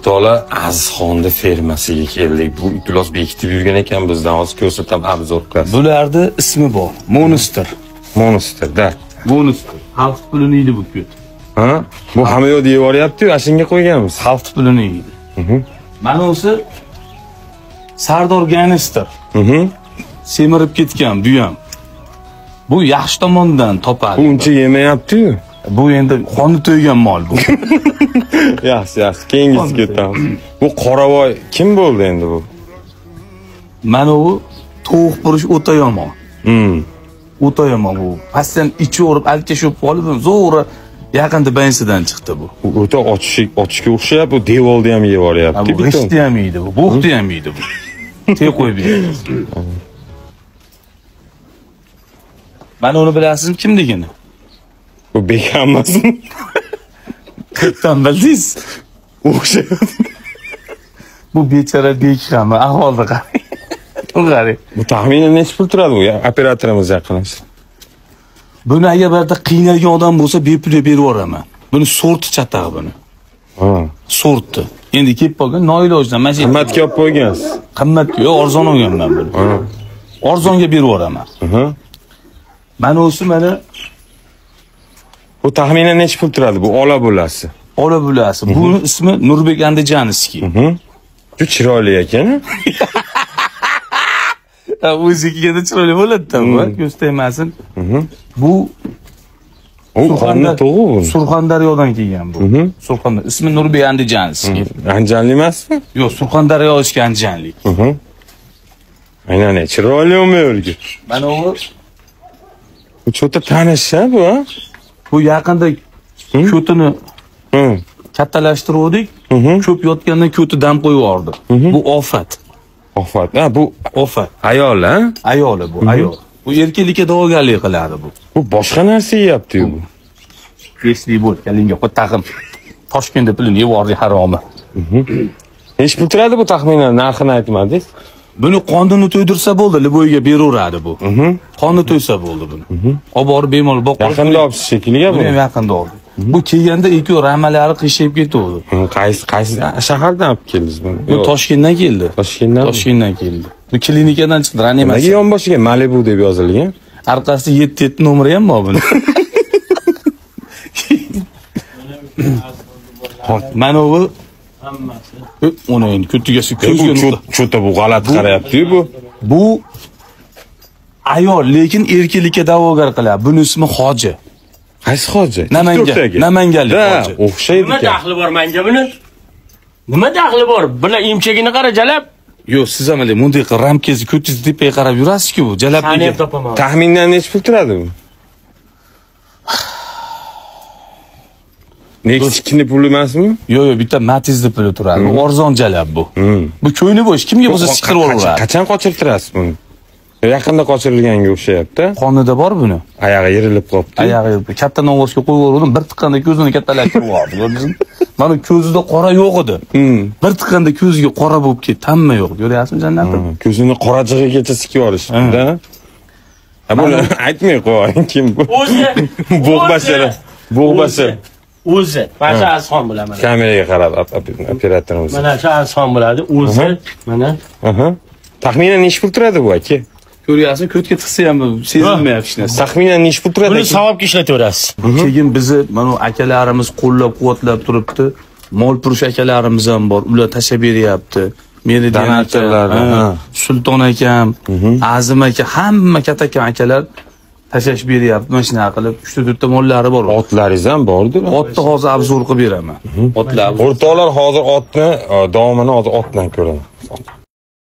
O'rtoqlar Azizxonni fermasiga keldik. Bu iflos bekitib yurgan ekan, bizdan hozir ko'rsatam obzor qilasiz. Bularda ismi bor. Monster. Monsterda. Monster. Xalq pulini yeydi bu ko't. Ha? Bu hamma yo'q deb yuboryapti-yu, ashunga qo'yganmiz. Xalq pulini yeydi. Mana o'zi Sardor Gangster. Semirib ketgan bu ham. Bu yaxshi tomondan topadi. Bu uncha yemayapti-yu. Bu endi qoni to'ygan mol bu. Yaxshi, keyingisi ketamiz. Bu Qoravoy kim bo'ldi endi bu? Mana u tovuq purish o'ta yomon. O'ta yomon bu. Pastdan ichi o'rib, alkashib qolib, zo'ra yaqinda bensidan chiqdi bu. O'ta ochishga o'xshayapti, bu devolni ham yeb yuboryapti. Bu g'ishtni ham yeydi bu, bo'xni ham yeydi bu. Tey qo'yib beradi. Mana uni bilasizmi kimligini? Bu Bekhammasmi? Qayerdan bildingiz? O'xshayapti. Bu bechora Bekhamma, ahvolni qarang. Bu taxminan necha pul turadi bu? Operatorimiz yaqinlashdi. Buni agar birda qiynalgan odam bo'lsa, bepul berib yuboraman. Buni sorti chataq buni. Ha. Sorti. Endi kelib qolgan noilojdan mana shu qimmatga olib qo'ygansiz. Qimmatga yo'q, arzon olganman buni. Arzonga berib yuboraman. Mana o'si mana bu taxminan necha pul turadi bu ola bo'lasi? Ola bo'lasi. Buni ismi Nurbek Andijanskiy. Juda chiroyli ekan. O'ziga chiroyli bo'ladi-da, bu ko'z tegmasin. Bu qonni to'g'ri. Surxondaryodan kelgan bu. Surxondaryo. Ismi Nurbek Andijanskiy. Andijanli emasmi? Yo'q, Surxondaryo ishga andijanlik. Aynan chiroyli o'rgi. Mana u bu cho'ta tanish-a bu? Bu yaqinda ko'tini kattalashtirdik. Ko'p yotgandan ko'ti dam qo'yib yubordi. Bu ofat. Ofat. Ha, bu ofat. Ayol, ha? Ayoli bu, ayol. Bu erkaklikka da'vogarlik qiladi bu. Bu boshqa narsa yeyapti-yu bu. Kesli bo'lganligga qo'y taqim. Toshkentda pulini yevordi haromi. Nech pul turadi bu taxminan? Narxini aytmadingiz? Buni qonini to'ydirsa bo'ldi, Liboyga beraveradi bu. Qonni to'ysa bo'ldi buni. Olib borib bemalol boqib. Yaqinda olibsiz shekilliga bu. Buni ham yaqinda oldim. Bu kelganda ikki ramalari qiyshayib ketdi. Qaysi shahardan olib keldingiz buni? Bu Toshkentdan keldi. Toshkentdan keldi. Bu klinikadan chiqdi, reanimatsiya. Nega yonboshiga Malibu deb yozilgan? Orqasida 7 nomeri ham bor buni. Mana bu hammasi. Uni endi ko'tigasi ko'zga cho'ta bu g'alati qarayapti-yu bu. Bu ayol, lekin erkaklikka da'vogar qiladi. Buni ismi Hoji. Qaysi Hoji? Namangalik Hoji. O'xshaydi. Nima daxli bor menga buni? Nima daxli bor? Bular emchagini qara jalab. Yo'q, siz ham bunday ramkangizni ko'tingizni tepaga qarab yurasiz-ku bu, jalabga. Taxminan necha pul turadi bu? Next'ni puli emasmi? Yo'q, bitta Matiz'ni puli turadi. Arzon jalab bu. Bu ko'yni bo'sh, kimga bo'lsa siqirib olaveradi. Qachon qochirtirasiz buni? Yaqinda qochirilganga o'xshayapti. Qonida bor buni. Oyog'i yerilib qolibdi. Oyog'i katta novvosga qo'yib yubordim, bir tiqqanda ko'zini kattalashtirib yubordi. Ko'rdingizmi? Mana ko'zida qora yo'q edi. Bir tiqqanda ko'ziga qora bo'lib ketdi, hamma yo'q. Ko'ryapsizmi jannatim? Ko'zini qorachig'igacha sikib yuborishdi-da. Buni aytmay qo'ying, kim bu? O'zi. Bo'g'bashar. O'zi. Mana shu Azizxon bilaman. Kameraga qarab operatorimiz. Mana shu Azizxon bo'ladi, o'zi. Mana. Taxminan necha pul turadi bu aka? Ko'ryapsizmi, ko'tga tiqsa ham sezilmayapti hech narsa. Taxminan necha pul turadi? Buni savobga ishlataverasiz. Keyin bizni mana akalarimiz qo'llab-quvvatlab turibdi. Mol purish akalarimiz ham bor. Ular tashlab beryapti. Meridian akalar, Sulton akam, Azim aka, hamma katta akalar tashlash beryapti. Mana shunaqa qilib 3-4 ta mollari bor. Otlaringiz ham bordir. Otni hozir obzor qilib beraman. Otlar. O'rtoqlar, hozir otni davomini hozir otdan ko'raman.